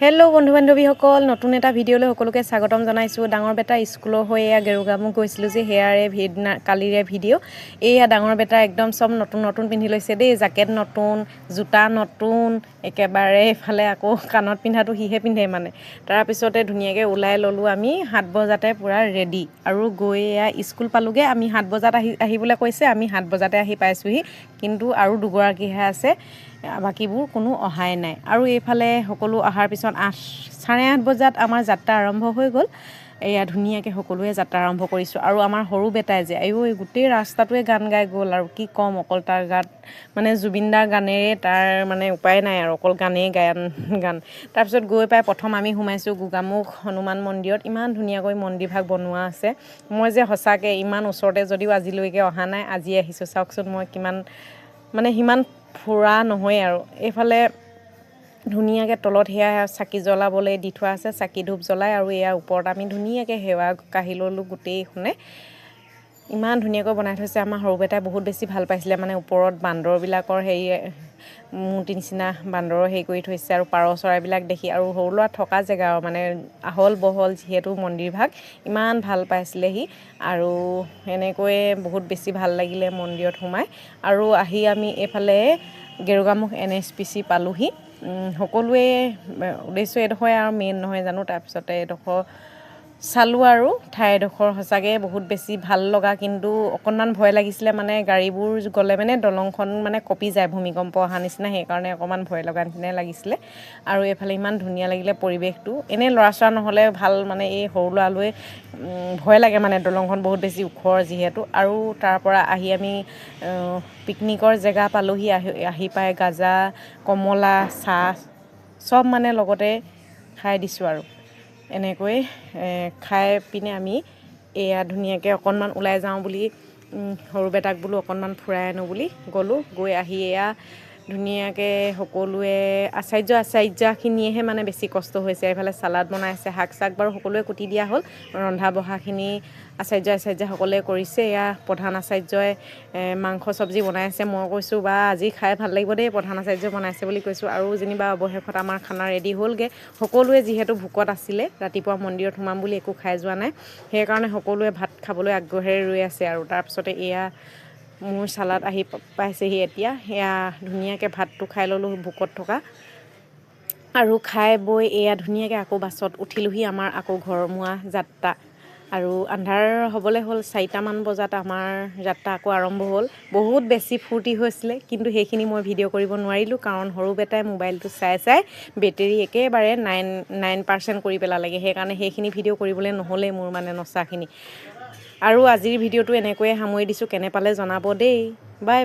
Hello' বন্ধু বান্ধৱীসকল, নতুন এটা ভিডিঅ'লৈ সকলোকে স্বাগতম জনাইছোঁ। ডাঙৰ বেটা স্কুলৰ হৈ এয়া গেৰুকামুখ গৈছিলোঁ যে সেয়াৰে কালিৰে ভিডিঅ'। এয়া ডাঙৰ বেটা একদম চব নতুন নতুন পিন্ধি লৈছে দেই। জেকেট নতুন, জোতা নতুন, একেবাৰে এইফালে আকৌ কাণত পিন্ধাটো সিহে পিন্ধে মানে। তাৰপিছতে ধুনীয়াকৈ ওলাই ল'লোঁ আমি 7 বজাতে পূৰা ৰেডি আৰু গৈ এয়া স্কুল পালোঁগৈ। আমি 7 বজাত আহিবলৈ কৈছে, আমি 7 বজাতে আহি পাইছোঁহি, কিন্তু আৰু দুগৰাকীহে আছে, বাকীবোৰ কোনো অহাই নাই। আৰু এইফালে সকলো অহাৰ পিছত 8:30 বজাত আমাৰ যাত্ৰা আৰম্ভ হৈ গ'ল। এয়া ধুনীয়াকৈ সকলোৱে যাত্ৰা আৰম্ভ কৰিছোঁ। আৰু আমাৰ সৰু বেটাই যে গোটেই ৰাস্তাটোৱে গান গাই গ'ল আৰু কি ক'ম, অকল তাৰ গাত মানে জুবিন দাৰ গানেৰে তাৰ মানে উপায় নাই আৰু, অকল গানেই গান। তাৰপিছত গৈ পাই প্ৰথম আমি সোমাইছোঁ গোগামুখ হনুমান মন্দিৰত। ইমান ধুনীয়াকৈ মন্দিৰভাগ বনোৱা আছে। মই যে সঁচাকৈ ইমান ওচৰতে যদিও আজিলৈকে অহা নাই, আজি আহিছোঁ। চাওকচোন মই সিমান ফুৰা নহয় আৰু। এইফালে ধুনীয়াকৈ তলত সেয়া চাকি জ্বলাবলৈ দি থোৱা আছে, চাকি ধূপ জ্বলাই। আৰু এয়া ওপৰত আমি ধুনীয়াকৈ সেৱা কাঢ়ি ল'লোঁ গোটেইখনে। ইমান ধুনীয়াকৈ বনাই থৈছে। আমাৰ সৰু বেটাই বহুত বেছি ভাল পাইছিলে, মানে ওপৰত বান্দৰবিলাকৰ মূৰ্তি নিচিনা বান্দৰৰ কৰি থৈছে আৰু পাৰ চৰাইবিলাক দেখি, আৰু সৰু ল'ৰা থকা জেগা আৰু মানে আহল বহল যিহেতু মন্দিৰভাগ, ইমান ভাল পাইছিলে সি। আৰু এনেকৈয়ে বহুত বেছি ভাল লাগিলে মন্দিৰত সোমাই। আৰু আহি আমি এইফালে গেৰুকামুখ NHPC পালোঁহি। সকলোৱে উদ্দেশ্য এডোখৰ আৰু মেইন নহয় জানো। তাৰপিছতে এডোখৰ চালোঁ আৰু ঠাইডোখৰ সঁচাকৈ বহুত বেছি ভাল লগা, কিন্তু অকণমান ভয় লাগিছিলে, মানে গাড়ীবোৰ গ'লে মানে দলংখন মানে কঁপি যায়, ভূমিকম্প অহা নিচিনা, সেইকাৰণে অকণমান ভয় লগা নিচিনাই লাগিছিলে। আৰু এইফালে ইমান ধুনীয়া লাগিলে পৰিৱেশটো। এনেই ল'ৰা ছোৱালী নহ'লে ভাল, মানে এই সৰু ল'ৰালৈ ভয় লাগে, মানে দলংখন বহুত বেছি ওখ যিহেতু। আৰু তাৰ পৰা আহি আমি পিকনিকৰ জেগা পালোঁহি। আহি পাই গাজা, কমলা, চাহ চব মানে লগতে খাই দিছোঁ আৰু। এনেকৈ খাই পিনে আমি এয়া ধুনীয়াকৈ অকণমান ওলাই যাওঁ বুলি, সৰু বেটাক বোলো অকণমান ফুৰাই আনো বুলি গ'লোঁ। গৈ আহি এয়া ধুনীয়াকৈ সকলোৱে আচাৰ্যখিনিয়েহে মানে বেছি কষ্ট হৈছে। এইফালে চালাড বনাইছে, শাক চাক বাৰু সকলোৱে কুটি দিয়া হ'ল। ৰন্ধা বঢ়াখিনি আচাৰ্যসকলে কৰিছে। এয়া প্ৰধান আচাৰ্যই মাংস চব্জি বনাইছে। মই কৈছোঁ বা আজি খাই ভাল লাগিব দেই, প্ৰধান আচাৰ্য বনাইছে বুলি কৈছোঁ। আৰু যেনিবা অৱশেষত আমাৰ খানা ৰেডি হ'লগৈ। সকলোৱে যিহেতু ভোকত আছিলে, ৰাতিপুৱা মন্দিৰত সোমাম বুলি একো খাই যোৱা নাই, সেইকাৰণে সকলোৱে ভাত খাবলৈ আগ্ৰহেৰে ৰৈ আছে আৰু। তাৰপিছতে এয়া মোৰ চালাড আহি পাইছেহি এতিয়া। সেয়া ধুনীয়াকৈ ভাতটো খাই ল'লোঁ ভোকত থকা। আৰু খাই বৈ এয়া ধুনীয়াকৈ আকৌ বাছত উঠিলোঁহি। আমাৰ আকৌ ঘৰমুৱা যাত্ৰা। আৰু আন্ধাৰ হ'বলৈ হ'ল, 4টামান বজাত আমাৰ যাত্ৰা আকৌ আৰম্ভ হ'ল। বহুত বেছি ফূৰ্তি হৈছিলে, কিন্তু সেইখিনি মই ভিডিঅ' কৰিব নোৱাৰিলোঁ, কাৰণ সৰু বেটাই মোবাইলটো চাই বেটেৰী একেবাৰে 9% কৰি পেলালেগৈ। সেইকাৰণে সেইখিনি ভিডিঅ' কৰিবলৈ নহ'লেই মোৰ, মানে নচাখিনি। আৰু আজিৰ ভিডিঅ'টো এনেকৈয়ে সামৰি দিছোঁ। কেনে পালে জনাব দেই। বাই।